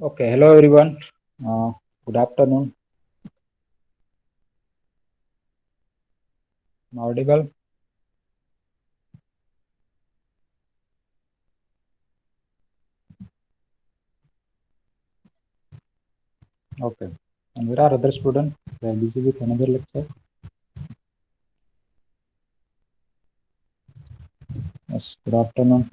Okay, hello everyone. Good afternoon. Am I audible? Okay. And where are other students? They are busy with another lecture. Yes, good afternoon.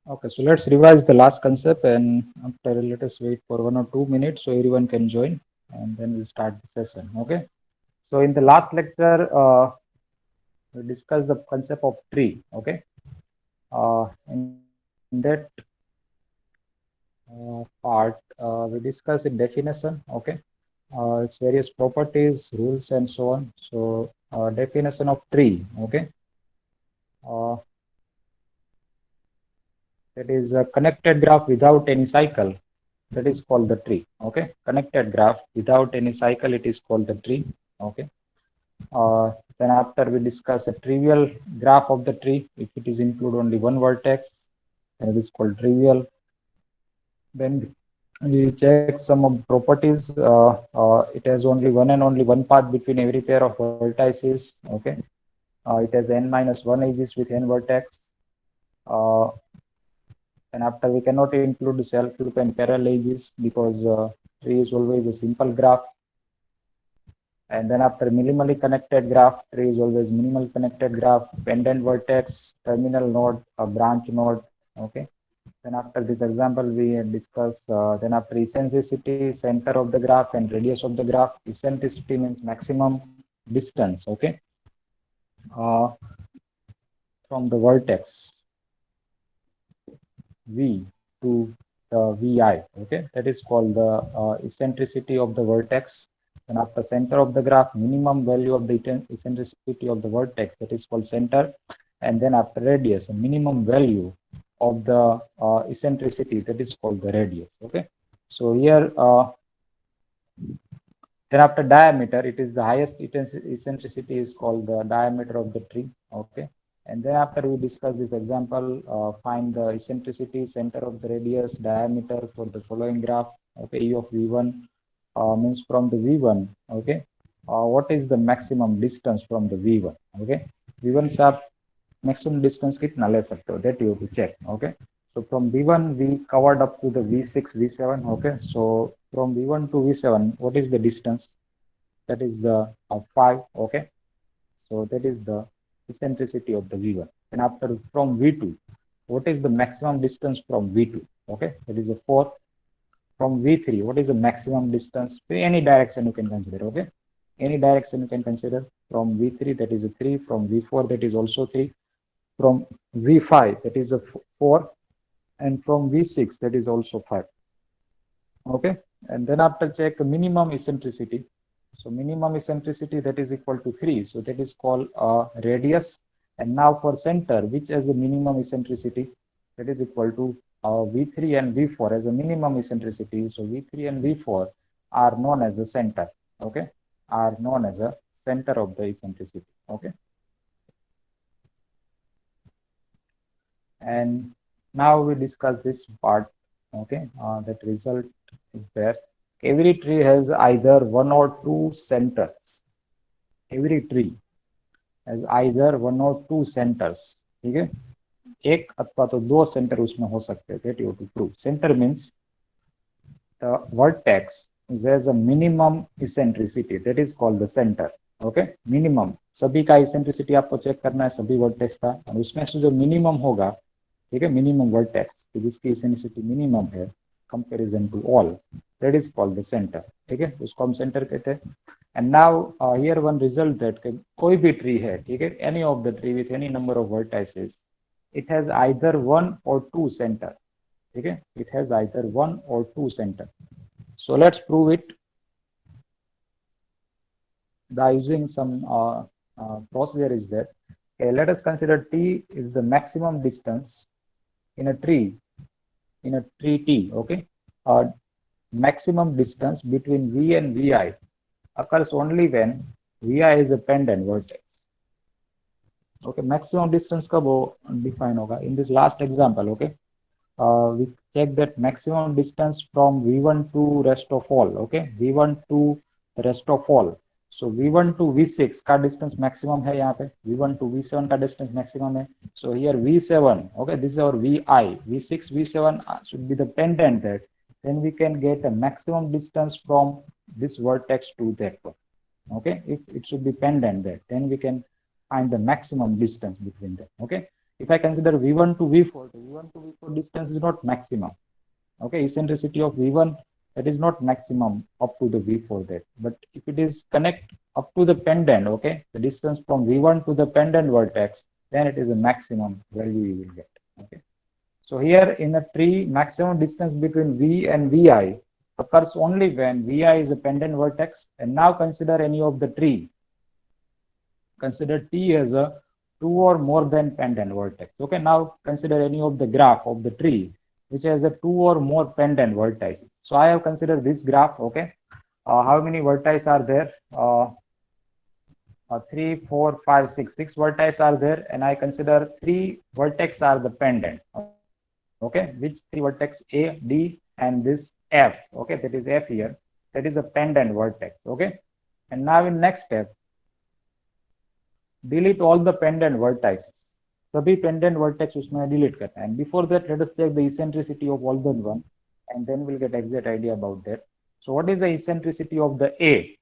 Okay, so let's revise the last concept and after let us wait for 1 or 2 minutes so everyone can join and then we'll start the session. Okay. So in the last lecture, we discussed the concept of tree. Okay. In that part, we discussed in definition. Okay. Its various properties, rules, and so on. So, definition of tree, okay, uh, that is a connected graph without any cycle. That is called the tree. Okay, connected graph without any cycle. It is called the tree. Okay. Then after we discuss a trivial graph of the tree, if it is include only one vertex, then it is called trivial. Then we check some of properties. It has only one and only one path between every pair of vertices. Okay. It has n minus 1 edges with n vertex. Uh, and after we cannot include self loop and parallel edges because tree is always a simple graph. And then after minimally connected graph, tree is always minimal connected graph, pendant vertex, terminal node, a branch node. Okay. Then after this example, we discuss. Then after eccentricity, center of the graph and radius of the graph. Eccentricity means maximum distance. Okay. Uh, from the vertex V to the VI. Okay, that is called the eccentricity of the vertex. And after center of the graph, minimum value of the eccentricity of the vertex, that is called center. And then after radius, a minimum value of the eccentricity, that is called the radius. Okay, so here then after diameter, it is the highest eccentricity is called the diameter of the tree. Okay. And then after we discuss this example, find the eccentricity, center of the radius, diameter for the following graph. Okay, E of V1 means from the V1. Okay, what is the maximum distance from the V1? Okay, V1 से आप maximum distance कितना ले सकते हो? That you have to check. Okay, so from V1 we covered up to the V6, V7. Okay, so from V1 to V7, what is the distance? That is the 5. Okay, so that is the eccentricity of the V1. And after from V2, what is the maximum distance from V2? Okay, that is a 4. From V3, what is the maximum distance? Any direction you can consider. Okay, any direction you can consider. From V3, that is a 3. From V4, that is also 3. From V5, that is a 4. And from V6, that is also 5. Okay, and then after check minimum eccentricity. So minimum eccentricity, that is equal to 3. So that is called radius. And now for center, which has the minimum eccentricity, that is equal to V3 and V4 as a minimum eccentricity. So V3 and V4 are known as the center. Okay, are known as a center of the eccentricity. Okay, and now we discuss this part. Okay, that result is there. Every tree has either one or two centers. Every tree has either one or two centers. ठीक है, एक अथवा तो दो centre उसमें हो सकते हैं. That you have to prove. Center means the vertex has a minimum eccentricity. That is called the center. Okay, minimum. सभी का eccentricity आपको चेक करना है सभी वर्टेक्स का, और उसमें से जो मिनिमम होगा, ठीक है, मिनिमम वर्टेक्स जिसकी eccentricity मिनिमम है comparison to all, that is called the centre. ठीक है, उसको हम सेंटर कहते हैं. And now here one result that कोई भी ट्री है, ठीक है, any of the tree with any number of vertices, it has either one or two center. Okay, it has either one or two center. So let's prove it by using some procedure is that. Okay, let us consider t is the maximum distance in a tree, in a tree t. Okay, maximum distance between V and Vi occurs only when Vi is a pendant vertex. Okay, maximum distance कब define होगा? In this last example, okay, we check that maximum distance from V1 to rest of all. Okay, V1 to rest of all. So V1 to V6 का distance maximum है यहाँ पे, V1 to V7 का distance maximum है. So here V7, okay, this is our Vi, V6, V7 should be the pendant that. Then we can get a maximum distance from this vertex to that one. Okay, if it should be pendant that, then we can find the maximum distance between them. Okay, if I consider V1 to V4, the V1 to V4 distance is not maximum. Okay, eccentricity of V1, that is not maximum up to the V4 that, but if it is connect up to the pendant, okay, the distance from V1 to the pendant vertex, then it is a maximum value you will get. Okay, so here in a tree, maximum distance between V and Vi occurs only when Vi is a pendant vertex. And now consider any of the tree. Consider T as a two or more than pendant vertex. Okay, now consider any of the graph of the tree which has a two or more pendant vertices. So I have considered this graph. Okay, how many vertices are there? 3, 4, 5, 6. 6 vertices are there, and I consider 3 vertex are the pendant. Okay, which 3 vertex? A, D, and this F. Okay, that is F here. That is a pendant vertex. Okay, and now in next step, delete all the pendant vertices. सभी pendant vertex उसमें delete करना है. And before that, let us check the eccentricity of all the one, and then we'll get exact idea about that. So what is the eccentricity of the A?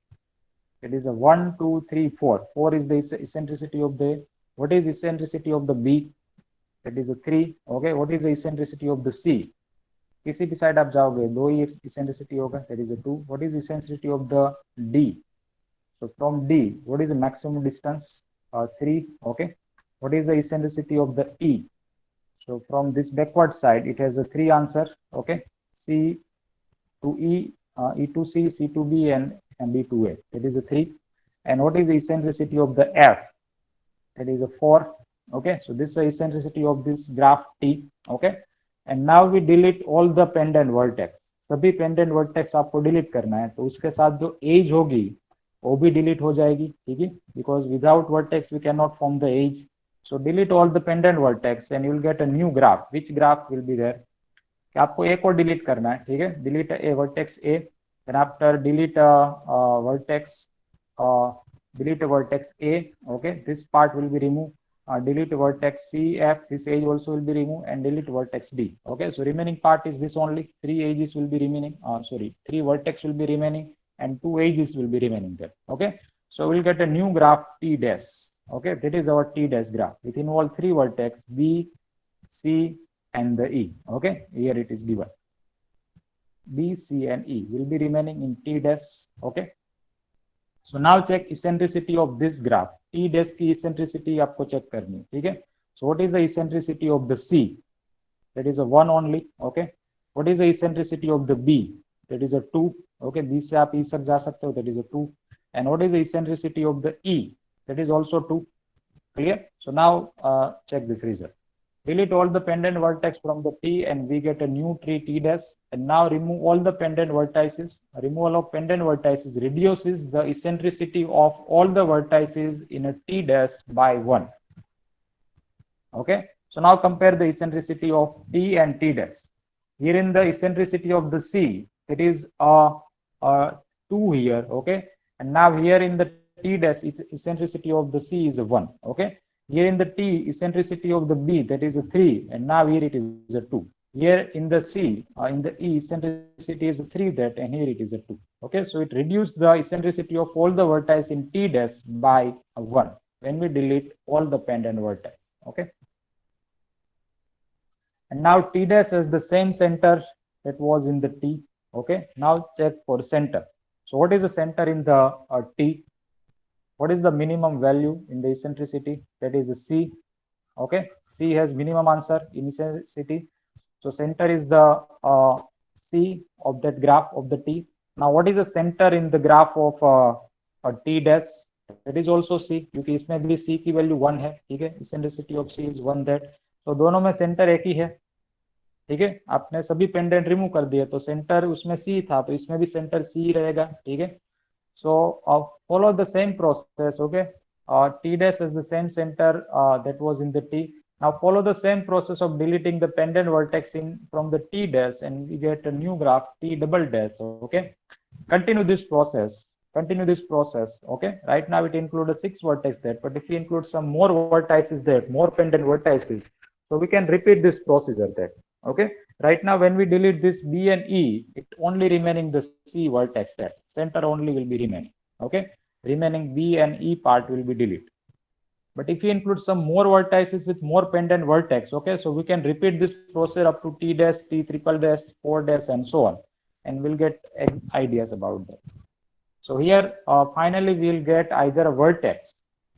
It is a 1, 2, 3, 4. 4 is the eccentricity of the A. What is eccentricity of the B? That is a 3. Okay, what is the eccentricity of the C? किसी भी side आप जाओगे दो ही eccentricity होगा, that is a 2. What is eccentricity of the D? So from D, what is the maximum distance? 3. Okay, what is the eccentricity of the E? So from this backward side, it has a 3 answer. Okay, C to E, E to C, C to B, and B to A. That is a 3. And what is the eccentricity of the F? That is a 4. Okay, so this is the eccentricity of this graph T. Okay, and now we delete all the pendant vertex. सभी pendant vertex आपको delete करना है, तो उसके साथ जो edge होगी वो भी delete हो जाएगी. ठीक है, because without vertex we cannot form the edge. So delete all the pendant vertex and you will get a new graph. Which graph will be there? कि आपको एक और delete करना है. ठीक है, delete a vertex A, then after delete a vertex delete a vertex A. Okay, this part will be removed. Delete vertex C, F, this edge also will be removed, and delete vertex D. Okay, so remaining part is this only. 3 edges will be remaining. 3 vertex will be remaining, and 2 edges will be remaining there. Okay, so we'll get a new graph T dash. Okay, that is our T dash graph. It involves 3 vertex B, C, and the E. Okay, here it is given. B, C, and E will be remaining in T dash. Okay. So now check eccentricity of this graph. T dash की eccentricity आपको check करनी है. ठीक है. So what is the eccentricity of the C? That is a 1 only. Okay. What is the eccentricity of the B? That is a 2. Okay. B से आप E तक जा सकते हो. That is a 2. And what is the eccentricity of the E? That is also 2. Clear? So now check this result. Delete all the pendant vertex from the T and we get a new tree T dash. And now remove all the pendant vertices. Removal of pendant vertices reduces the eccentricity of all the vertices in a T dash by 1. Okay, so now compare the eccentricity of T and T dash. Here in the eccentricity of the C, it is a 2 here. Okay, and now here in the T dash, eccentricity of the C is a 1. Okay, here in the T, eccentricity of the B, that is a 3, and now here it is a 2. Here in the C, in the E, eccentricity is a 3 that, and here it is a 2. Okay, so it reduced the eccentricity of all the vertices in T dash by 1 when we delete all the pendant vertices. Okay, and now T dash has the same center that was in the T. Okay, now check for center. So what is the center in the T? What is the minimum value in the eccentricity? That is a C. Okay, C has minimum answer in eccentricity. So center is the C of that graph of the T. Now what is the center in the graph of T dash? That is also C, क्योंकि इसमें भी C की value 1 है. ठीक है, eccentricity of C is 1 that. So दोनों में center एक ही है. ठीक है, आपने सभी पेंडेंट रिमूव कर दिए तो सेंटर उसमें सी था, तो इसमें भी सेंटर सी रहेगा। ठीक है, so follow the same process. Okay, t dash is the same center that was in the t. Now follow the same process of deleting the pendant vertex in from the t dash, and we get a new graph t double dash. Okay, continue this process, continue this process. Okay, right now it includes a 6 vertex there, but if we include some more vertices there, more pendant vertices, so we can repeat this procedure there. Okay, right now when we delete this b and e, it only remaining the c vertex there, center only will be remaining. Okay, remaining b and e part will be deleted. But if we include some more vertices with more pendant vertex, okay, so we can repeat this process up to t dash, t triple dash, 4 dash, and so on, and we'll get ideas about that. So here, finally, we'll get either a vertex.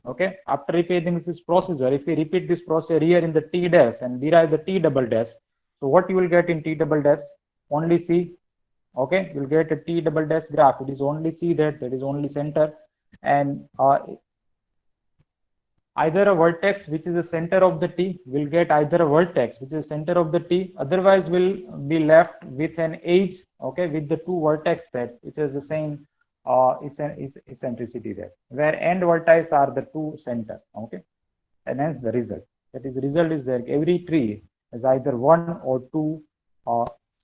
Okay, after repeating this procedure, if we repeat this process here in the t dash and derive the t double dash, so what you will get in t double dash? Only c. Okay, you'll get a t double dash graph. It is only c that is only center, and either a vertex which is the center of the t will get either a vertex which is the center of the t, otherwise will be left with an edge, okay, with the two vertex that which is the same eccentricity there, where end vertices are the two center. Okay, and hence the result, that is result is that every tree has either one or two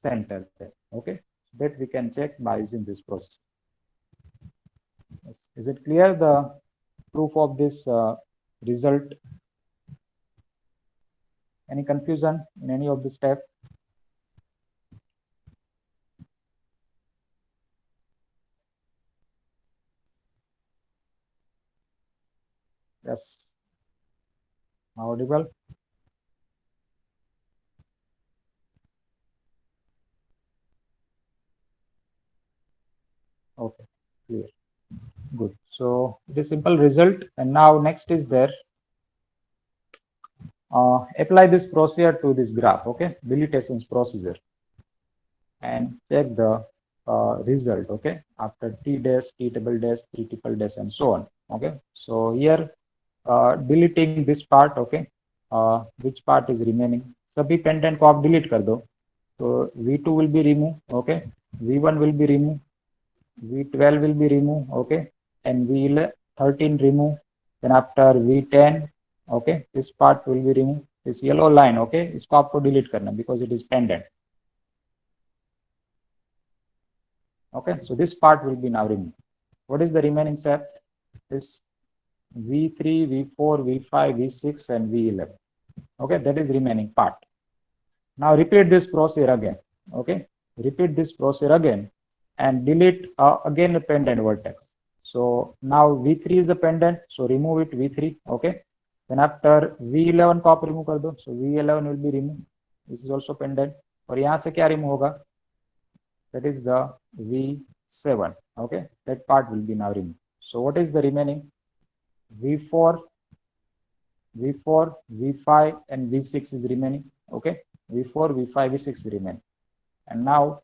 centers there. Okay, that we can check by using this process. Is it clear, the proof of this result? Any confusion in any of the step? Yes. Audible? Okay, clear. Good. So it is simple result. And now next is there. Apply this procedure to this graph, okay? Deletations procedure. And check the result, okay? After t dash, t double dash, t triple dash, and so on. Okay. So here, deleting this part, okay? Which part is remaining? सभी pendant को आप delete कर दो. So V2 will be removed, okay? V1 will be removed. V12 will be removed, okay? And V13 remove. Then after V10, okay, this part will be removed. This yellow line, okay, इसको आपको delete करना because it is pendant. Okay, so this part will be now removed. What is the remaining set? This V3, V4, V5, V6, and V11. Okay, that is remaining part. Now repeat this procedure again. Okay, repeat this procedure again and delete again a pendant vertex. So now V3 is a pendant, so remove it V3. Okay, then after V11 को आप remove कर दो, so V11 will be removed. This is also pendant. और यहाँ से क्या remove होगा? That is the V7. Okay, that part will be now removed. So what is the remaining? V4, V4, V5, and V6 is remaining. Okay, V4, V5, V6 is remaining. And now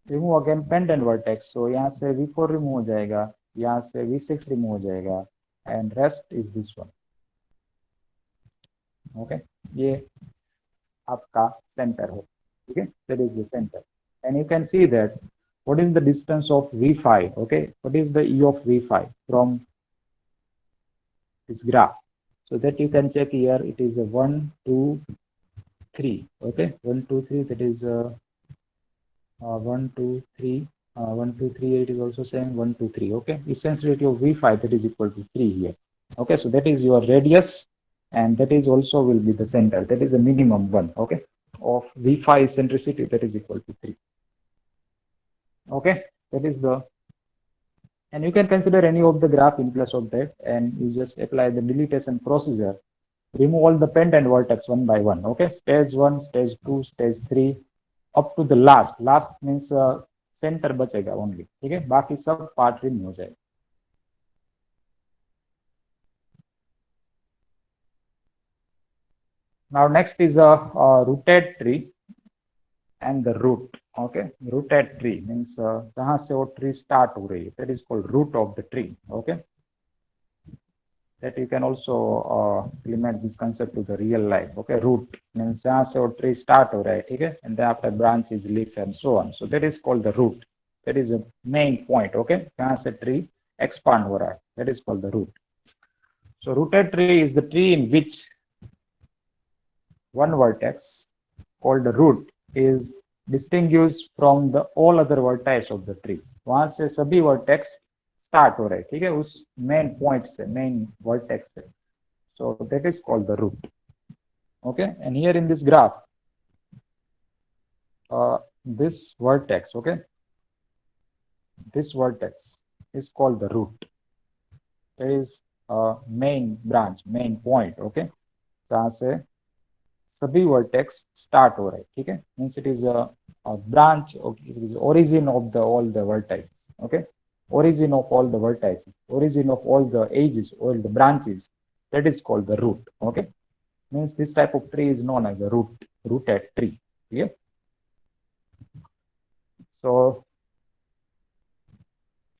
remove again pendant vertex. So यहाँ से V4 remove हो जाएगा, यहाँ से V6 remove हो जाएगा, and rest is this one. Okay, ये आपका center है. Okay, that is the center. And you can see that what is the distance of V5. Okay, what is the E of V5 from this graph? So that you can check here. It is a 1, 2, 3. Okay, 1, 2, 3. That is 1, 2, 3. 1, 2, 3. It is also same 1, 2, 3. Okay, eccentricity of V5 that is equal to 3 here. Okay, so that is your radius, and that is also will be the center. That is the minimum one. Okay, of V5 eccentricity that is equal to 3. Okay, that is the, and you can consider any of the graph in place of that, and you just apply the deletion procedure. Remove all the pendant vertex one by one. Okay, stage 1, stage 2, stage 3, up to the last. Last means center बचेगा only. ठीक है, बाकी सब part remove हो जाएगा. Now next is a rooted tree and the root. Okay, rooted tree means जहाँ से वो tree start हो रही है, that is called root of the tree. Okay, that you can also implement this concept to the real life. Okay, root means जहाँ से वो tree start हो रहा है, ठीक है, and then after branches, leaf and so on. So that is called the root. That is a main point. Okay, जहाँ से tree expand हो रहा है, that is called the root. So rooted tree is the tree in which one vertex called the root is distinguished from the all other vertex of the tree. वहां से सभी vertex start हो रहे हैं, ठीक है, उस main point से, main vertex से. So that is called the root. Okay, and here in this graph, this vertex, okay, this vertex is called the root. There is a main branch, main point, okay, जहाँ से सभी vertex start हो रहे हैं, ठीक है, means it is a branch, it is origin of the all the vertices, okay, origin of all the vertices, origin of all the edges, all the branches, that is called the root. Okay, means this type of tree is known as a rooted tree. Yeah. So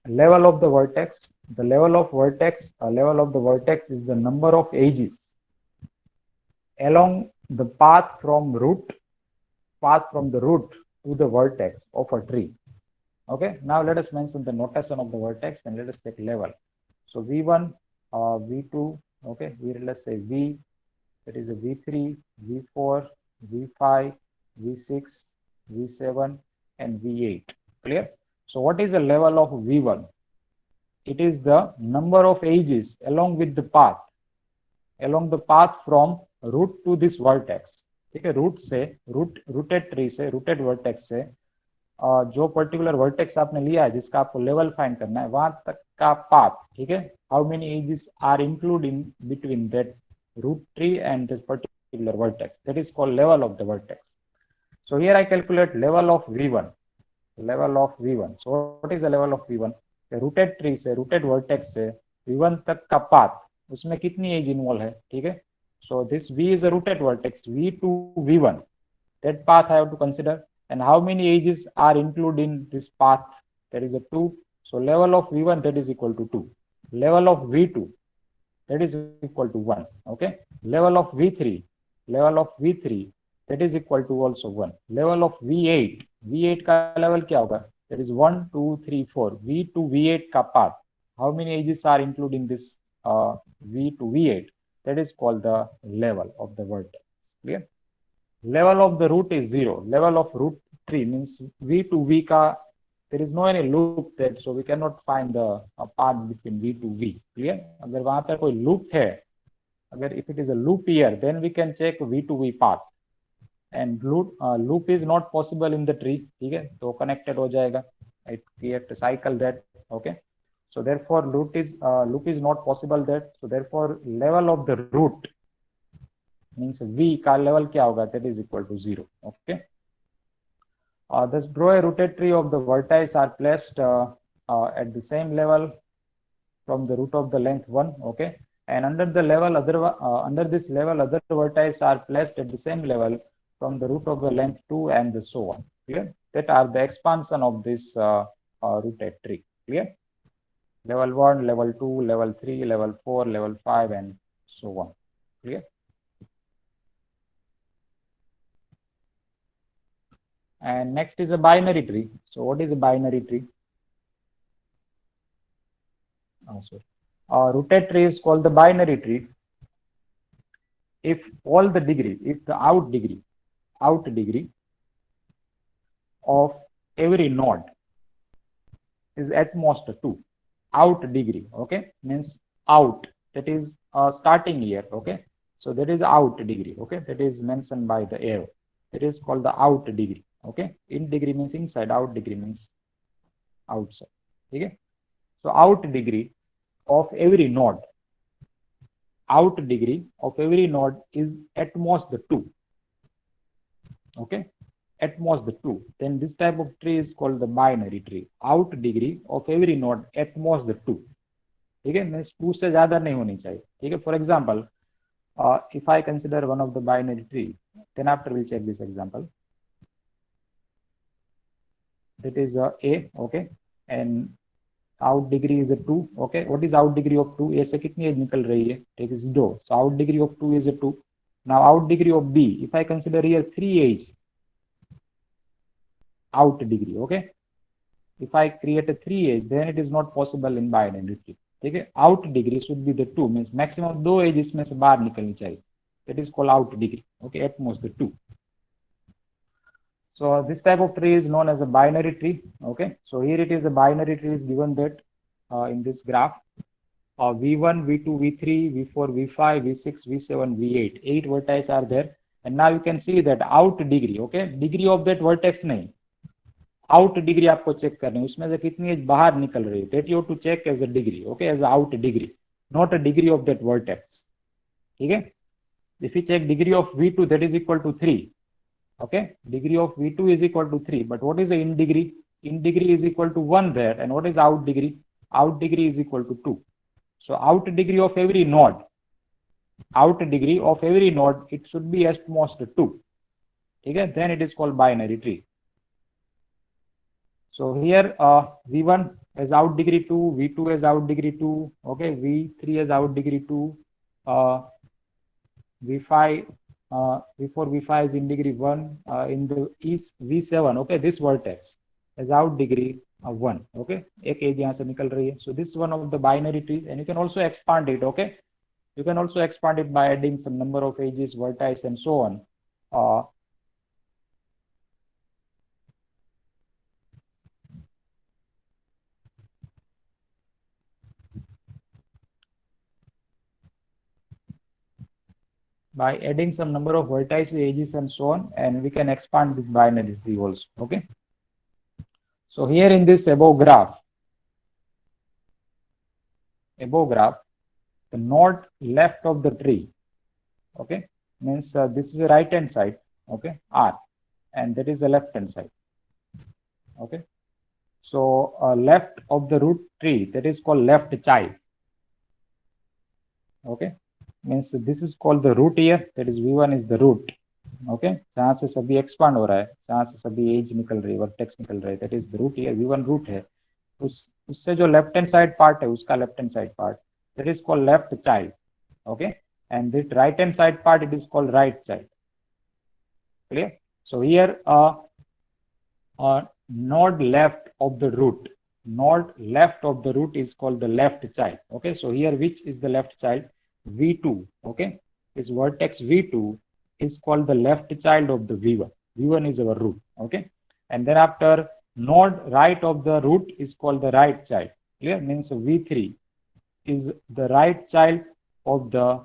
level of the vertex, the level of vertex, level of the vertex is the number of edges along the path from the root to the vertex of a tree. Okay, now let us mention the notation of the vertex and let us take level. So V1, V2, okay, let's say V, that is a V3, V4, V5, V6, V7, and V8. Clear? So what is the level of V1? It is the number of edges along with the path, along the path from root to this vertex. ठीक है, root से, rooted tree से, rooted vertex से जो particular vertex आपने लिया है, जिसका आपको लेवल फाइंड करना है, वहां तक का पाथ, ठीक है, how many edges are include in between that root tree and this particular vertex, that is called level of the vertex. So here I calculate level of V1, level of V1. So what is the level of V1? Rooted tree से, rooted vertex से V1 तक का path, उसमें कितनी as involve है, ठीक है. So this V is a rooted vertex, V to V1, that path I have to consider, and how many edges are included in this path, that is a 2. So level of V1, that is equal to 2. Level of V2, that is equal to 1. Okay, level of V3, that is equal to also 1. Level of V8, V8 का level क्या होगा, that is 1 2 3 4. V to V8 का path, how many edges are including this V to V8, that is called the level of the vertex. Clear? Level of the root is 0. Level of root tree means V to V ka, there is no any loop there, so we cannot find the path between V to V. Clear? अगर वहां पर कोई loop है, अगर if it is a loop here, then we can check V to V path. And loop is not possible in the tree. ठीक है, तो connected हो जाएगा. It create a cycle that. Okay. So therefore loop is not possible there. So therefore level of the root means V का level क्या होगा, that is equal to 0. Okay. Thus draw a rooted tree of the vertices are placed at the same level from the root of the length 1. Okay. And under the level under this level other vertices are placed at the same level from the root of the length 2 and so on. Clear? That are the expansion of this rooted tree. Clear? Level 1, level 2, level 3, level 4, level 5, and so on. Clear? And next is a binary tree. So what is a binary tree? Rooted tree is called the binary tree if all the degree, if the out degree of every node is at most 2. Out degree, okay, means out, that is starting here. Okay, so that is out degree. Okay, that is mentioned by the arrow. It is called the out degree. Okay, in degree means inside, out degree means outside. Okay, so out degree of every node, is at most the 2. Okay, at most the 2. Then this type of tree is called the binary tree. Out degree of every node at most the 2. ठीक है, means 2 से ज्यादा नहीं होनी चाहिए. ठीक है, for example if I consider one of the binary tree, then after we'll check this example. That is A, okay, and out degree is a 2. Okay, what is out degree of 2? a से कितनी as निकल रही है? It is 2. So out degree of 2 is a 2. Now out degree of b, if I consider here 3 age out degree, okay, if I create a 3 age, then it is not possible in binary tree. ठीक है, out degree should be the 2, means maximum 2 age इसमें से बाहर निकलनी चाहिए. That is called out degree. Okay, at most the 2. So this type of tree is known as a binary tree. Okay, so here it is a binary tree is given that in this graph. V1, V2, V3, V4, V5, V6, V7, V8. 8 vertices are there. And now you can see that out degree, okay, degree of that vertex नहीं, out degree आपको check करनी है, उसमें से कितनी as बाहर निकल रही है, that you have to check as a degree, okay, as a out degree, not a degree of that vertex. ठीक है, if you check degree of V2, that is equal to 3. Okay, degree of V2 is equal to 3, but what is the in degree? In degree is equal to 1 there, and what is out degree? Out degree is equal to 2. So out degree of every node, it should be at most 2. Okay, then it is called binary tree. So here V1 has out degree 2, V2 has out degree 2, okay, V3 has out degree 2, V5, V4, V5 is in degree 1, in the east V7, okay, this vertex has out degree 1, okay, एक edge यहाँ से निकल रही है. So this is one of the binary trees, and you can also expand it, okay, you can also expand it by adding some number of edges, vertices, and so on. By adding some number of vertices, edges, and so on, and we can expand this binary tree also. Okay. So here in this above graph, the node left of the tree, okay, means this is the right hand side, okay, R, and that is the left hand side. Okay. So left of the root tree, that is called left child. Okay, means this is called the root here, that is V1 is the root. Okay, जहाँ से सभी expand हो रहा है, जहाँ से सभी as निकल रही है, वर्टेक्स निकल रहा है, that is the root here, V1 root है. उससे जो लेफ्ट हैंड साइड पार्ट है, उसका left hand side part, that is called left child. Okay, and the right hand side part, it is called right child. Clear? So here node left of the root, is called the left child. Okay, so here which is the left child? V2. Okay, this vertex V2 is called the left child of the V1. V1 is our root. Okay, and then after node right of the root is called the right child. Clear? Means V3 is the right child of the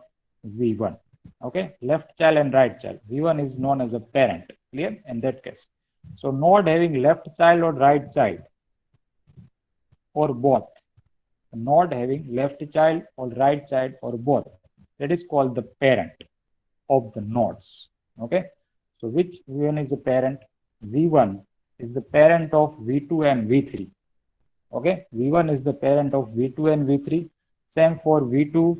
V1. Okay, left child and right child. V1 is known as a parent. Clear? In that case. So node having left child or right child, or both. Node having left child or right child or both, that is called the parent of the nodes. Okay, so which V1 is the parent? V1 is the parent of V2 and V3. Okay, V1 is the parent of V2 and V3. Same for V2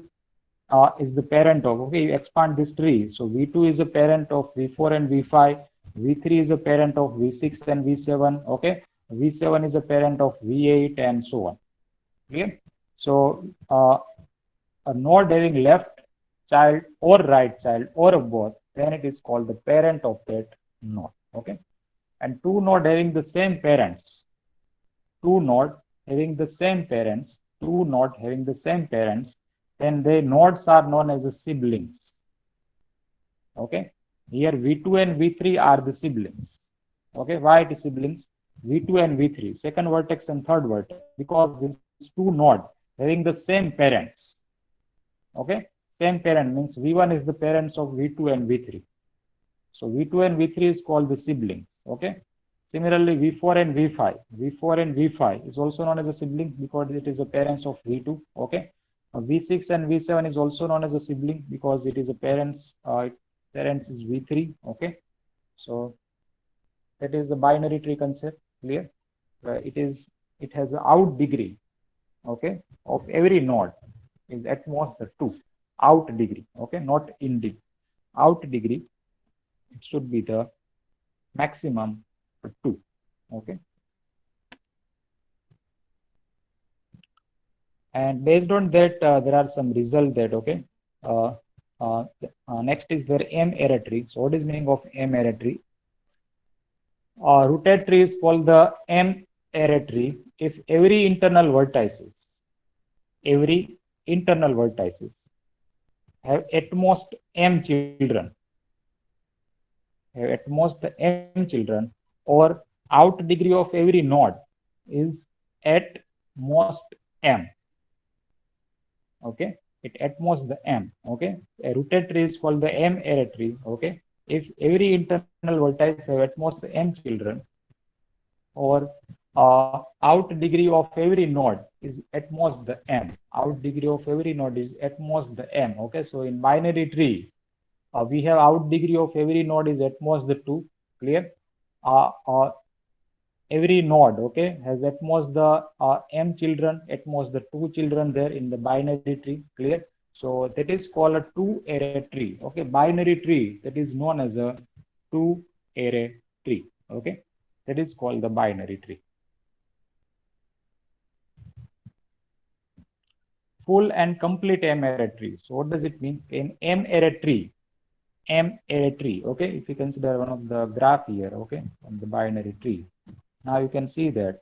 is the parent of, okay, you expand this tree. So V2 is a parent of V4 and V5. V3 is a parent of V6 and V7. Okay, V7 is a parent of V8 and so on. Okay, so a node having left child or right child or both, then it is called the parent of that node. Okay, and two node having the same parents, then the nodes are known as the siblings. Okay, here V2 and V3 are the siblings. Okay, why it is siblings? V2 and V3, second vertex and third vertex, because these two nodes having the same parents. Okay, same parent means V1 is the parents of V2 and V3. So V2 and V3 is called the siblings. Okay, similarly V4 and V5 is also known as a sibling because it is the parents of V2. Okay, V6 and V7 is also known as a sibling because it is a parents is V3. Okay, so that is the binary tree concept. Clear? It has an out degree, okay, of every node is at most the 2 out degree. Okay, not in degree. Out degree, it should be the maximum 2. Okay. And based on that, there are some results that, okay, next is their M error tree. So what is meaning of M error tree? Rooted tree is called the M error tree if every internal vertices have at most M children, or out degree of every node is at most M. Okay, it at most the M. Okay, a rooted tree is called the M error tree. Okay, if every internal vertex have at most M children, or out degree of every node is at most the M. Out degree of every node is at most the M. Okay, so in binary tree, we have out degree of every node is at most the 2. Clear? Uh, uh, every node, okay, has at most the M children, at most the 2 children there in the binary tree. Clear? So that is called a 2-array tree. Okay, binary tree that is known as a 2-array tree. Okay, that is called the binary tree. Full and complete M array tree. So what does it mean? In M array tree, okay, if you consider one of the graph here, okay, on the binary tree, now you can see that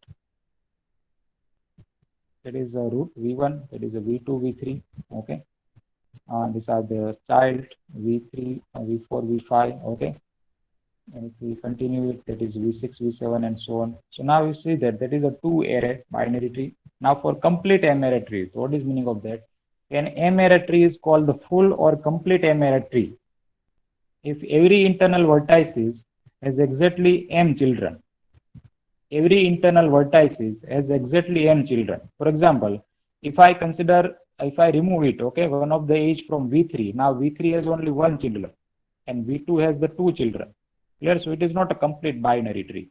that is a root V1, that is a V2, V3, okay. These are the child V3, V4, V5, okay. And if we continue it, that is V6, V7, and so on. So now you see that that is a 2-array binary tree. Now for complete M array tree, so what is meaning of that? An M array tree is called the full or complete M array tree if every internal vertices has exactly M children. Every internal vertices has exactly M children. For example, if I remove it, okay, one of the age from V3, now V3 has only one children and V2 has the 2 children. Clear? So it is not a complete binary tree.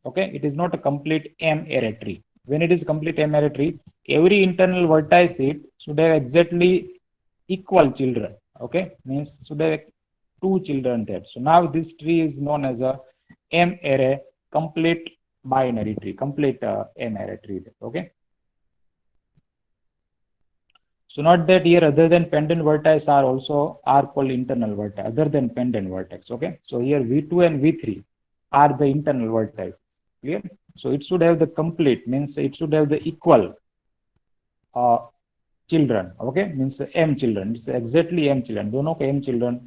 Okay, it is not a complete M array tree. When it is complete M array tree, every internal vertex should have exactly equal children. Okay, means should have 2 children there. So now this tree is known as a M array complete binary tree, complete M array tree. Okay. So not that here other than pendant vertex are called internal vertex, other than pendant vertex. Okay. So here V2 and V3 are the internal vertex. Clear? So it should have the complete, means it should have the equal uh, children. Okay, means M children. It's exactly M children. दोनों को M children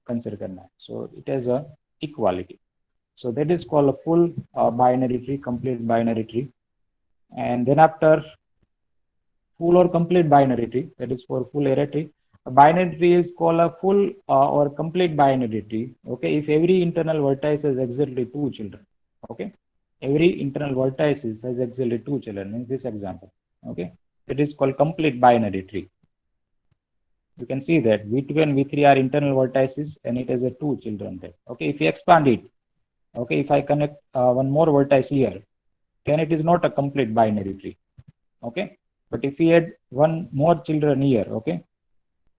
consider करना है. So it has a equality. So that is called a full binary tree, complete binary tree. And then after full or complete binary tree, that is for full array tree. A binary tree is called a full or complete binary tree. Okay, if every internal vertex has exactly 2 children. Okay, every internal vertex has exactly 2 children. In this example, okay, it is called complete binary tree. You can see that V2 and V3 are internal vertices and it has a 2 children there. Okay, if you expand it, okay, if I connect one more vertex here, then it is not a complete binary tree. Okay, but if we add one more children here, okay,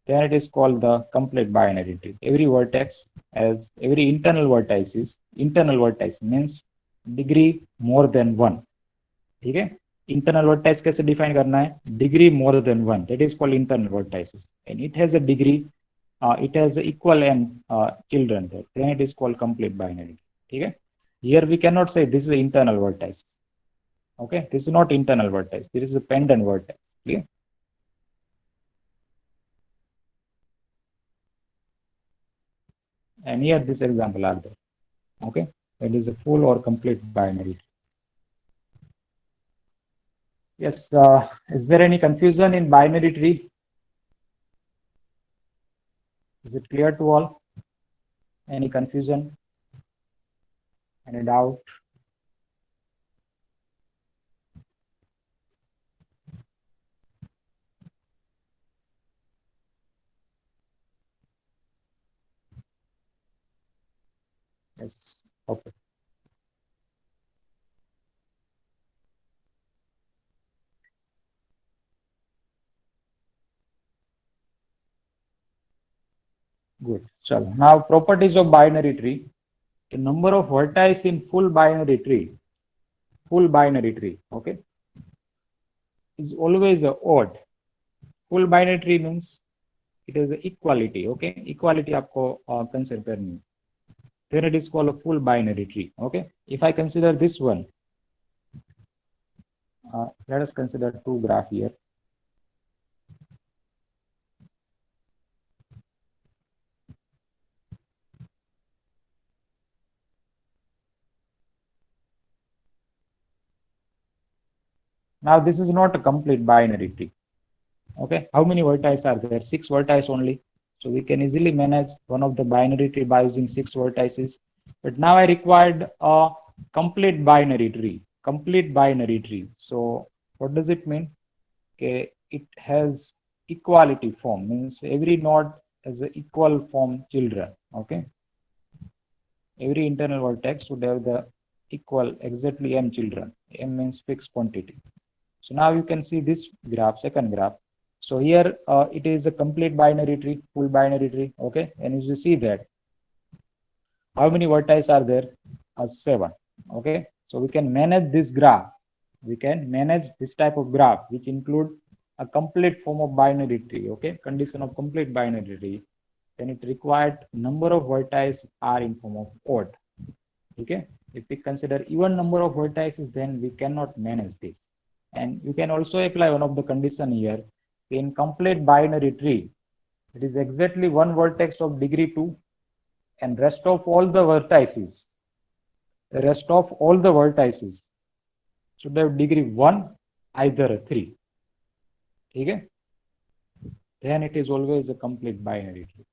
then it is called the complete binary tree. Every vertex has every internal vertex means degree more than 1. ठीक है, internal vertex कैसे define करना है? Degree more than 1, that is called internal vertices, and it has a degree, it has equal n children there, then it is called complete binary. ठीक है, here we cannot say this is the internal vertex. Okay, this is not internal vertex, this is a pendant vertex. Clear? And here this example are there. Okay, it is a full or complete binary. Yes, is there any confusion in binary tree? Is it clear to all? Any confusion? Any doubt? Yes. Okay. Good. So now properties of binary tree. The number of vertices in full binary tree. Okay. is always a odd. Full binary tree means it is equality. Okay, equality आपको consider करनी है. Then it is called a full binary tree. Okay, if I consider this one, let us consider two graph here. Now this is not a complete binary tree. Okay, how many vertices are there? 6 vertices only. So we can easily manage one of the binary tree by using 6 vertices. But now I required a complete binary tree. Complete binary tree. So what does it mean? Okay, it has equality form, means every node has an equal form children. Okay, every internal vertex would have the equal exactly m children. M means fixed quantity. So now you can see this graph, second graph. So here it is a complete binary tree, full binary tree. Okay, and as you see that, how many vertices are there? 7. Okay, so we can manage this graph. We can manage this type of graph, which include a complete form of binary tree. Okay, condition of complete binary tree. Then it required number of vertices are in form of odd. Okay, if we consider even number of vertices, then we cannot manage this. And you can also apply one of the condition here. In complete binary tree, it is exactly one vertex of degree 2, and rest of all the vertices should have degree 1, either a 3. Okay, then it is always a complete binary tree.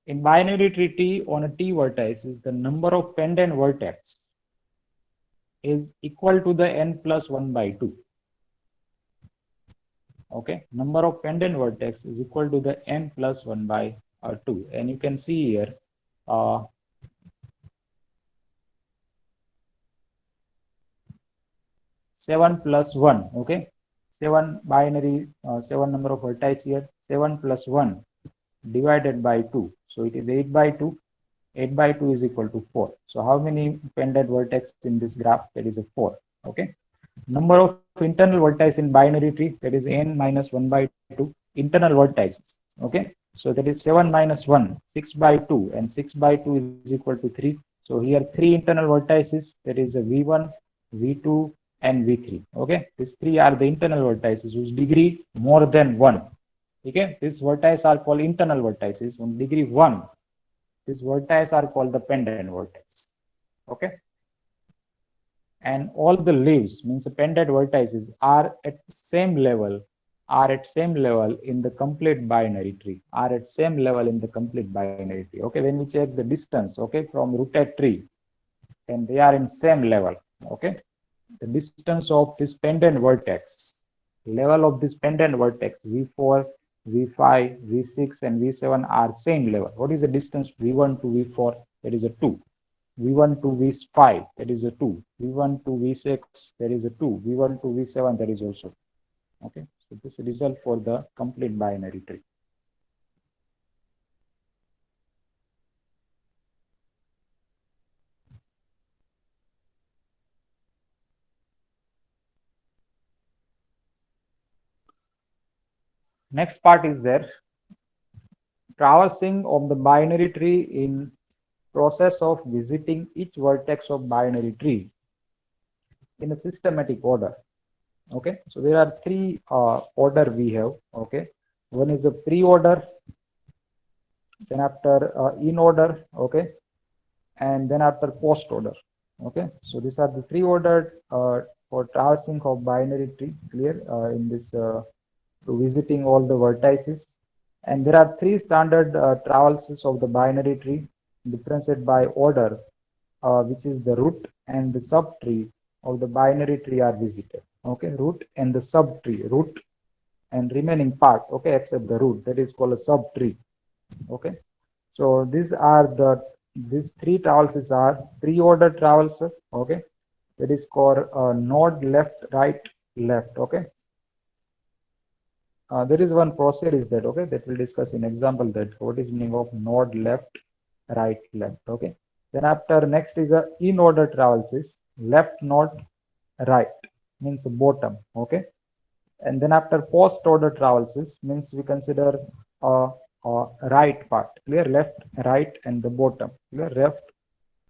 In binary tree T, on a T vertices, the number of pendant vertex is equal to the n plus 1 by 2. Okay, number of pendant vertex is equal to the n plus 1 by 2. And you can see here, uh, 7 plus 1. Okay, 7 binary, 7 number of vertices here, 7 plus 1 divided by 2. So it is 8 by 2. 8 by 2 is equal to 4. So how many pendant vertex in this graph? That is a 4. Okay, number of internal vertices in binary tree, that is n minus 1 by 2 internal vertices. Okay, so that is 7 minus 1, 6 by 2, and 6 by 2 is equal to 3. So here 3 internal vertices, that is a v1, v2, and v3. Okay, these 3 are the internal vertices whose degree more than 1. Okay, these vertices are called internal vertices. On degree 1, these vertices are called the pendant vertex. Okay, and all the leaves, means the pendant vertices, are at same level in the complete binary tree, Okay, when we check the distance, okay, from rooted tree, and they are in same level. Okay, the distance of this pendant vertex, level of this pendant vertex, v4, v5, v6, and v7 are same level. What is the distance v1 to v4? That is a 2. v1 to v5, that is a 2. v1 to v6, that is a 2. v1 to v7, that is also. Okay, so this is result for the complete binary tree. Next part is there, traversing of the binary tree in process of visiting each vertex of binary tree in a systematic order. Okay, so there are 3 order we have. Okay, one is a pre-order, then after in order, okay, and then after post order. Okay, so these are the 3 ordered for traversing of binary tree, clear, in this to visiting all the vertices. And there are 3 standard traverses of the binary tree differentiated by order, which is the root and the subtree of the binary tree are visited. Okay, root and the subtree, root and remaining part, okay, except the root, that is called a subtree. Okay, so these 3 traverses are pre-order traverses. Okay, that is called node left, right, left. Okay, there is one procedure is that, okay, that we'll discuss in example, that what is meaning of node left, right, left. Okay, then after next is a in order traverses, left node, right, means bottom. Okay. And then after post order traverses means we consider right part, clear, left, right, and the bottom, clear, left,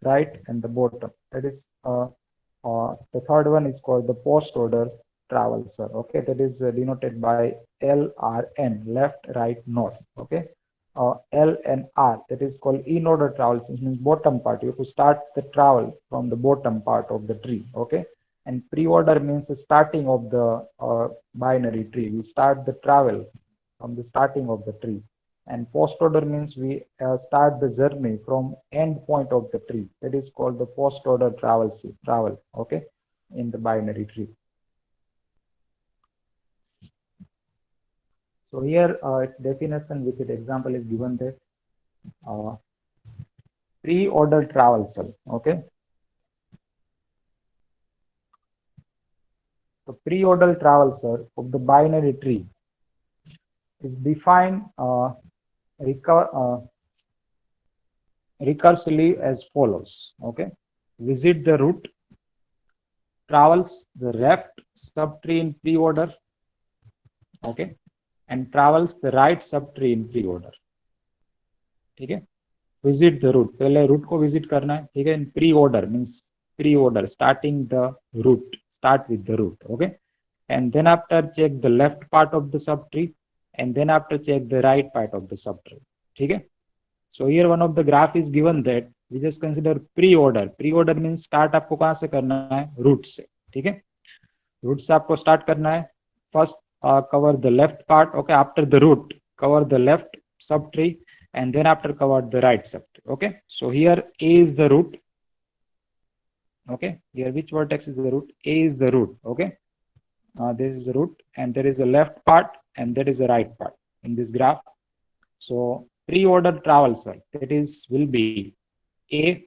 right, and the bottom. That is the third one is called the post order traverser. Okay, that is denoted by LRN, left, right, north. Okay, L and R, that is called in order traverses, means bottom part. You have to start the travel from the bottom part of the tree. Okay, and pre-order means the starting of the binary tree. We start the travel from the starting of the tree. And post order means we start the journey from end point of the tree. That is called the post order travel. Okay, in the binary tree. So here its definition with its example is given there. Pre-order traversal. Okay, the pre-order traversal of the binary tree is defined recursively as follows. Okay, visit the root, travels the left subtree in pre-order, okay, and travels the right subtree in pre-order. ठीक है, visit the root, पहले root को visit करना है, ठीक है, in pre-order means pre-order, starting the root, start with the root, okay, and then after check the left part of the subtree, and then after check the right part of the subtree, ठीक है. So here one of the graph is given that we just consider pre-order. Pre-order means start आपको कहाँ से करना है, root से, ठीक है, root से आपको start करना है. First cover the left part, okay, after the root cover the left subtree, and then after cover the right subtree. Okay, so here A is the root. Okay, here which vertex is the root? A is the root. Okay, this is the root, and there is a left part and that is the right part in this graph. So pre-order traversal, that is will be A,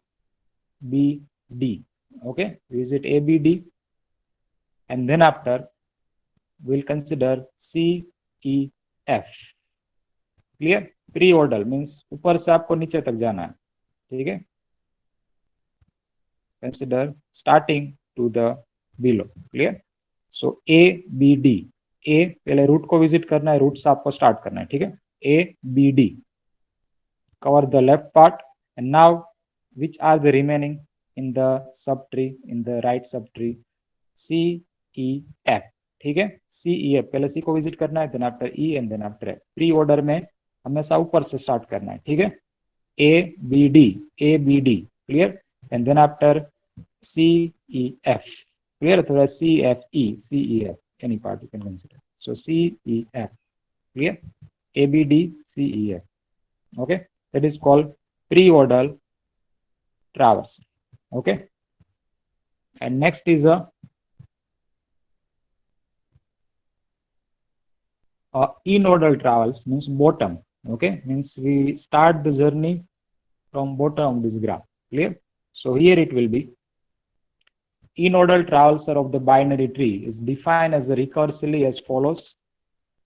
B, D. Okay, visit A, B, D, and then after we'll consider C, E, F. Clear, pre order means ऊपर से आपको नीचे तक जाना है, ठीक है, consider starting to the below, clear. So A B D, A पहले रूट को विजिट करना है, रूट से आपको स्टार्ट करना है, ठीक है, A B D cover the left part, and now which are the remaining in the sub tree, in the right sub tree, C E F, ठीक है, सी ई एफ, पहले सी को विजिट करना है, then after E and then after F. Pre order में हमेशा ऊपर से स्टार्ट करना है, ठीक है, A B D, A B D, clear, and then after C E F, clear, थोड़ा C F E, C E F, any part you can consider. So C E F, clear, A B D C E F. Okay, that is called pre-order traversal. Okay, and next is a in-order travels, means bottom. Okay, means we start the journey from bottom of this graph, clear. So here it will be in-order traversal of the binary tree is defined as recursively as follows.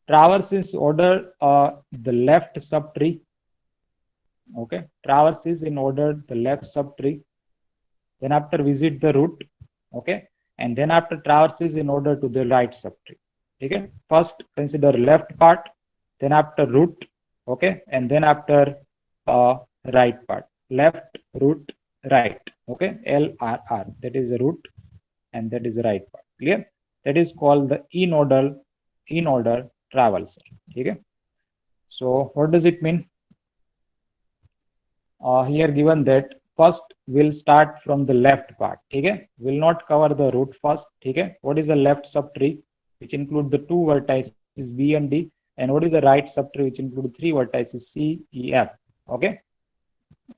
Traverses order the left subtree. Okay, traverses in order the left subtree, then after visit the root, okay, and then after traverses in order to the right subtree. Okay, first consider left part, then after root, okay, and then after right part, left, root, right. Okay, LRR, that is the root and that is the right part, clear. That is called the in order traversal. Okay, so what does it mean? Here given that first we'll start from the left part, okay, will not cover the root first, okay. What is the left subtree, which include the two vertices B and D, and what is the right subtree, which include three vertices C, E, F, okay,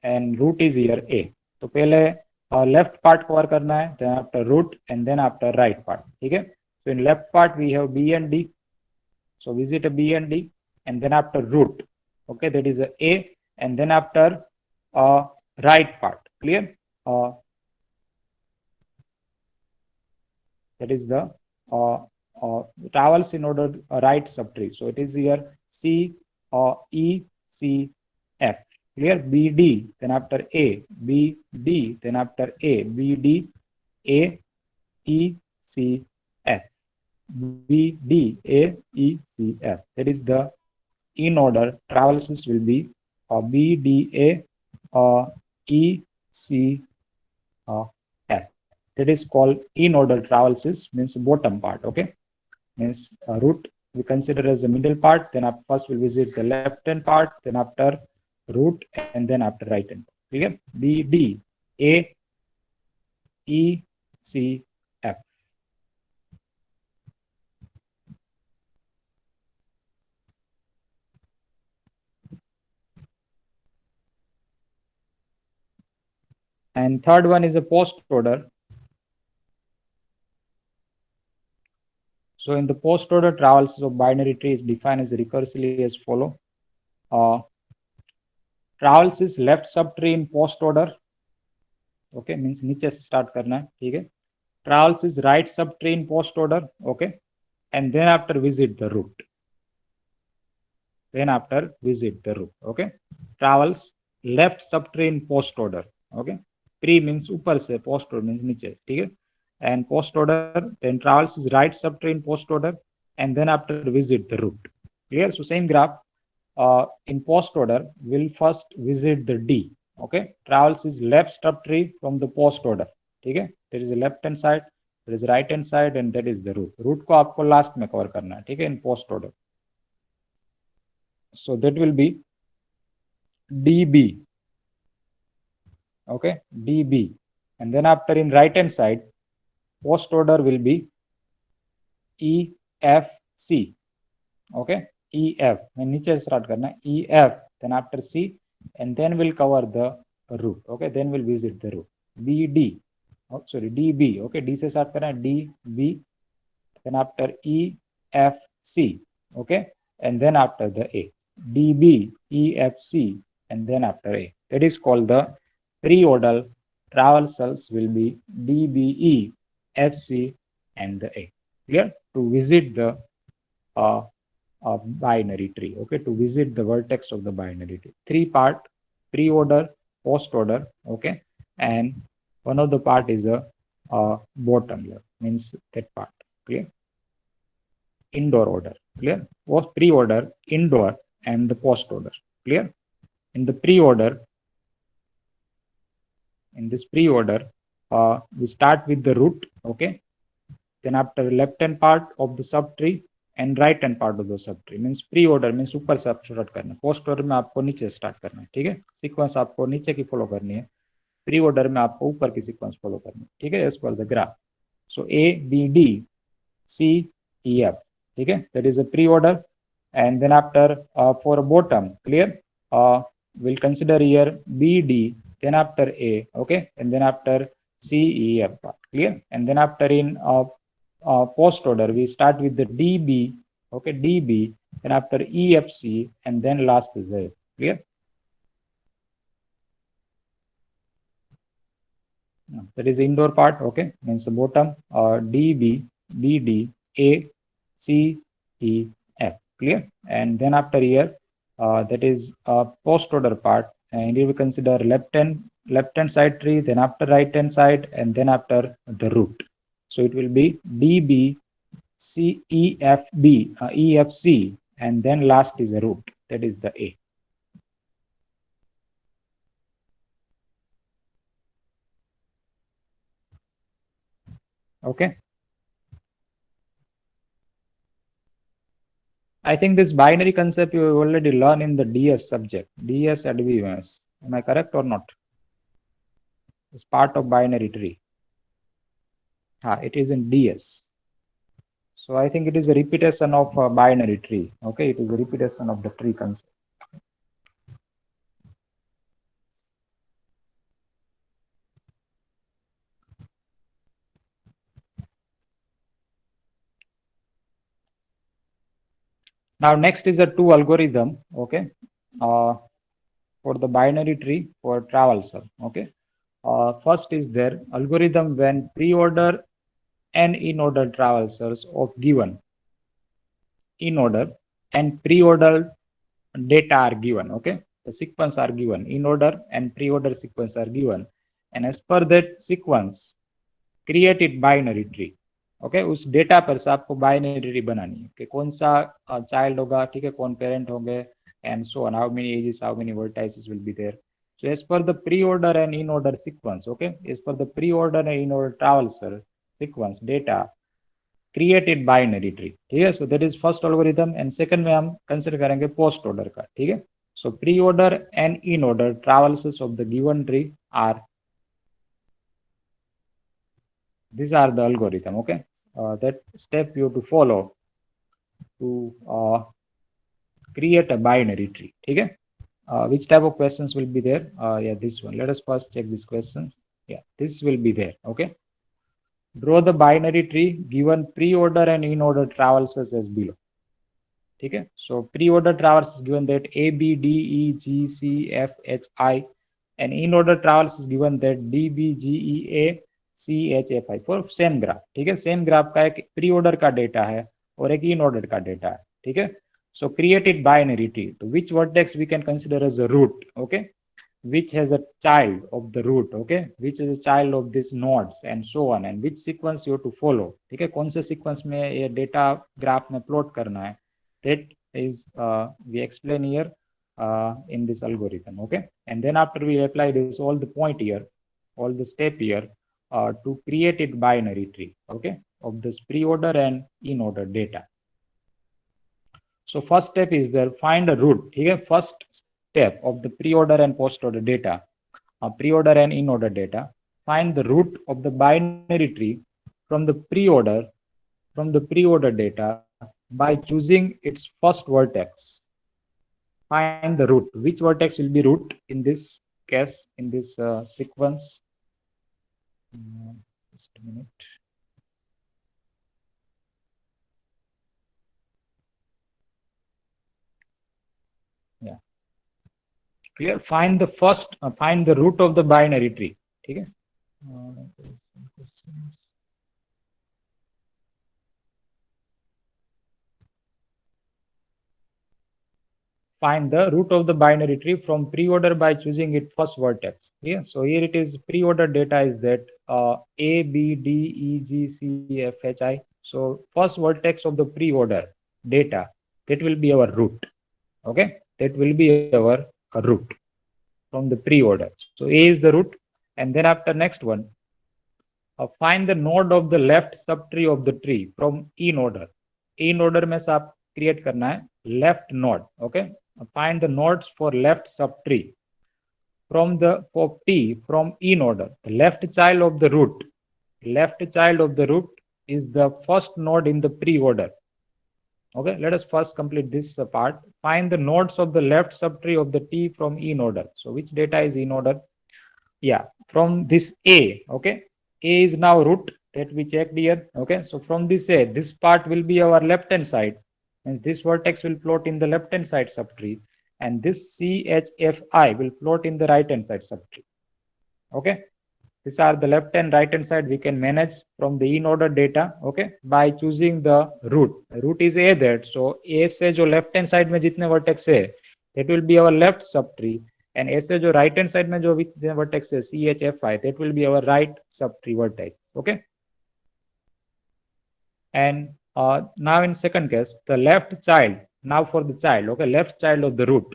and root is here A. तो पहले left part cover करना है, then after root and then after right part, okay. So in left part we have B and D, so visit a B and D, and then after root, okay, that is A, and then after right part, clear, that is the travels in order right subtree. So it is here C, E, C, F, clear. B, D, then after A, B, D, then after A, B, D, A, E, C, F. B, D, A, E, C, F. That is the in order traverses will be B, D, A, E, C, F. That is called in order traverses, means bottom part. Okay, means root we consider as the middle part. Then first we'll visit the left hand part. Then after root, and then after right hand. Clear? B, D, A, E, C, F. And third one is a post order. So in the post order, traverses of binary tree is defined as recursively as follow. Uh, traverses left subtree in post order. Okay, means नीचे से start करना है, ठीक है. Traverses right subtree in post order. Okay, and then after visit the root. Then after visit the root. Okay, travels left subtree in post order. Okay, pre means ऊपर से, post order means नीचे, ठीक है. And post order, then travels is right subtree in post order, and then after visit the root. Clear? So same graph. In post order, we'll first visit the D. Okay, travels is left subtree from the post order. ठीक है, there is a left hand side, there is right hand side, and that is the root. Root को आपको last में cover करना है, ठीक है, in post order. So that will be DB. Okay, DB, and then after in right hand side, post order will be EFC. Okay, EF, and नीचे start करना है, EF, then after C, and then we'll cover the root. Okay, then we'll visit the root. BD, oh sorry, DB. Okay, D से start करना है, DB, then after EFC. Okay, and then after the A, DB, EFC, and then after A. That is called the pre-order traversals will be DBE, FC, and the A. Clear? To visit the binary tree. Okay, to visit the vertex of the binary tree. Three part: pre-order, post-order. Okay, and one of the part is a bottom layer, means that part. Clear? Indoor order. Clear? Both pre-order, indoor, and the post-order. Clear? In the pre-order, in this pre-order, we start with the root. Okay, then after left hand part of the subtree and right hand part of the subtree. Means pre-order means ऊपर से आप start करना है, post order में आपको नीचे start करना है, ठीक है. सीक्वेंस आपको नीचे की फॉलो करनी है, प्री ऑर्डर में आपको ऊपर की सीक्वेंस फॉलो करनी है, ठीक है, as per the graph. So A, B, D, C, E, F, ठीक है, that is a pre-order. And then after for a bottom, clear, we'll consider here B, D, then after A. Okay, and then after C, E, F part. Clear? And then after in post order, we start with the DB. Okay, DB, then after EFC, and then last is A. Clear? That is indoor part. Okay, means the bottom, DB, BD, A, C, E, F. Clear? And then after here, that is post order part, and you will consider left hand side tree, then after right hand side, and then after the root. So it will be DB, C, E, F, B, E, F, C, and then last is a root, that is the A. Okay, I think this binary concept you already learned in the DS subject, DS advanced. Am I correct or not? It's part of binary tree. It is in DS. So I think it is a repetition of a binary tree. Okay, it is a repetition of the tree concept. Now next is a two algorithm. Okay, for the binary tree for traversal. Okay, first is there algorithm when pre-order and in-order traversals of given in-order and pre-order data are given. Okay, the sequence are given, in-order and pre-order sequence are given, and as per that sequence, create it binary tree. Okay, उस data पर से आपको binary tree बनानी है कि कौन सा child होगा, ठीक है, कौन पेरेंट होंगे, and so on, how many edges, how many vertices will be there. So as per the pre-order and in-order sequence, okay, as per the pre-order and in-order traversal sequence data created binary tree, ठीक है. So that is first algorithm, and second में हम consider करेंगे post order का, ठीक है. So pre-order and in-order traversals of the given tree are, these are the algorithm, okay, that step you have to follow to create a binary tree, ठीक है. Which type of questions will be there? Yeah, this one. Let us first check this question. Yeah, this will be there, okay. Draw the binary tree given pre-order and in-order traversals as below. ठीक है. So pre-order traverse is given that A, B, D, E, G, C, F, H, I, and in-order traverse is given that D, B, G, E, A, C, H, F, I for same graph. ठीक है. Same graph का एक pre-order का data है और एक in-order का data है, ठीक है. So created binary tree. So which vertex we can consider as a root, okay, which has a child of the root, okay, which is a child of these nodes and so on, and which sequence you have to follow, ठीक है. कौन से sequence में ये data graph में plot करना है, that is we explain here in this algorithm, okay. And then after we apply this all the point here, all the step here to create it binary tree, okay, of this pre-order and in-order data. So first step is there, find a root, ठीक है. First step of the pre-order and post-order data, pre-order and in-order data, find the root of the binary tree from the pre-order data by choosing its first vertex. Find the root. Which vertex will be root in this case, in this sequence? Just a minute. Yeah. Clear. Find the first. Find the root of the binary tree. Okay. Find the root of the binary tree from pre-order by choosing its first vertex. Yeah. So here it is. Pre-order data is that A, B, D, E, G, C, F, H, I. So first vertex of the pre-order data, that will be our root. Okay, that will be our root from the pre-order. So A is the root, and then after next one, find the node of the left subtree of the tree from in order. In order में से आप create करना है left node. Okay, find the nodes for left subtree from the for T from in order. The left child of the root. Left child of the root is the first node in the pre-order. Okay, let us first complete this part. Find the nodes of the left subtree of the T from in order. So which data is in order? Yeah, from this A. Okay, A is now root that we checked here. Okay, so from this A, this part will be our left hand side, and this vertex will plot in the left hand side subtree, and this CHFI will plot in the right hand side subtree. Okay, these are the left and right hand side we can manage from the in order data, okay, by choosing the root. Root is A there, so A से जो left hand side में जितने vertex है, that will be our left subtree, and A से जो right hand side में जो vertex है CHFI, that will be our right subtree vertex, okay. And now in second case, the left child, now for the child, okay, left child of the root.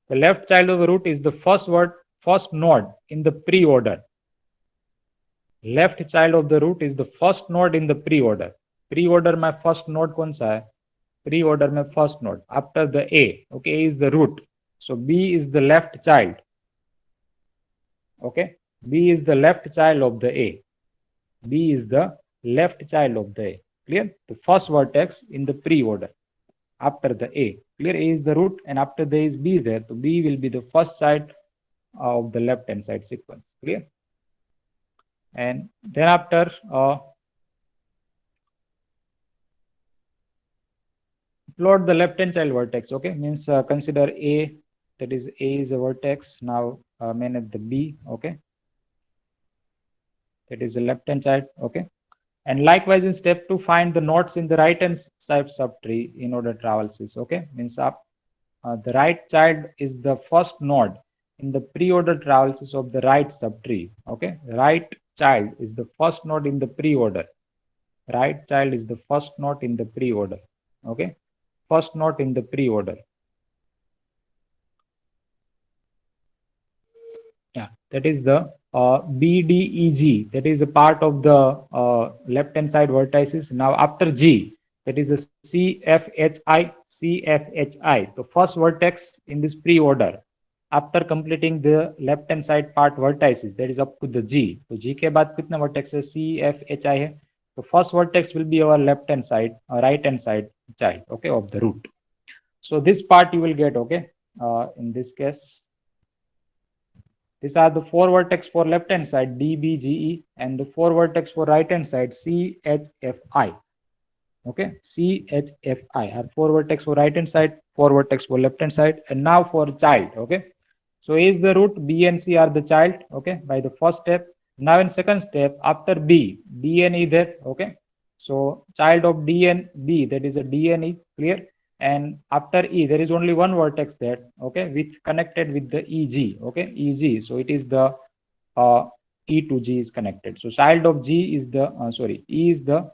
The left child of the root is the first node in the pre-order. Left child of the root is the first node in the pre-order. Pre-order में first node कौन सा है? Pre-order में first node after the A. Okay, A is the root. So B is the left child. Okay, B is the left child of the A. B is the left child of the A. Clear? The first vertex in the pre-order after the A. Clear? A is the root, and after the A is B there. So B will be the first child of the left hand side sequence. Clear? And then after plot the left hand child vertex. Okay, means consider A, that is A is a vertex. Now manage the B. Okay, that is the left hand child. Okay, and likewise in step 2, find the nodes in the right hand side subtree in order traverses. Okay, means up the right child is the first node in the pre-order traverses of the right subtree. Okay, right child is the first node in the pre-order. Right child is the first node in the pre-order. Okay, first node in the pre-order. Yeah, that is the BDEG. That is a part of the left-hand side vertices. Now after G, that is a CFHI, CFHI. The first vertex in this pre-order. After completing the left-hand side part vertices, that is up to the G. So G के बाद कितने vertex है? CFHI है. The first vertex will be our left-hand side, right-hand side child, okay, of the root. So this part you will get, okay. In this case, these are the four vertex for left hand side D, B, G, E, and the four vertex for right hand side C, H, F, I. Okay, C, H, F, I are four vertex for right hand side, four vertex for left hand side. And now for child. Okay, so A is the root, B and C are the child. Okay, by the first step. Now in second step, after B, D and E there. Okay, so child of D and B, that is a D and E, clear. And after E, there is only one vertex there, okay, which connected with the EG, okay, EG. So it is the E to G is connected. So child of G is the E is the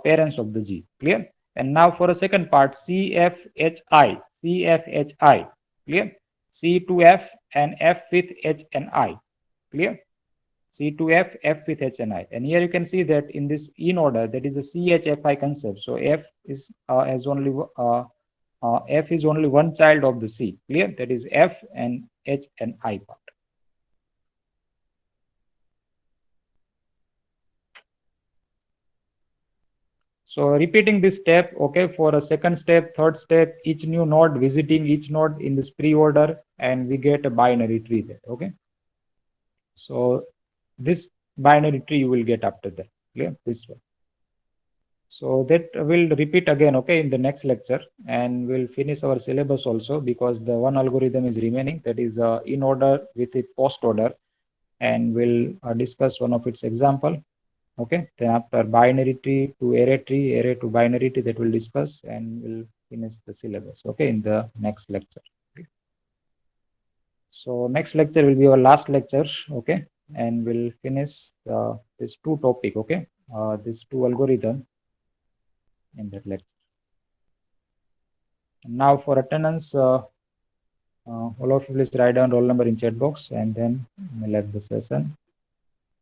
parents of the G, clear. And now for a second part, CFHI, CFHI, clear. C to F and F with H and I, clear. C to F, F with H and I. And here you can see that in this in order, that is a CHFI concept. So F is as only F is only one child of the C, clear. That is F and H and I part. So repeating this step, okay, for a second step, third step, each new node, visiting each node in this pre-order, and we get a binary tree there, okay. So this binary tree you will get after that, clear, this one. So that will repeat again, okay, in the next lecture, and we'll finish our syllabus also, because the one algorithm is remaining, that is in order with a post order, and we'll discuss one of its example. Okay, then after binary tree to array to binary tree, that we'll discuss, and we'll finish the syllabus, okay, in the next lecture. Okay. So next lecture will be our last lecture, okay, and we'll finish this two topic, okay, this two algorithm in that lecture. Now for attendance, all of you please write down roll number in chat box, and then we'll have the session.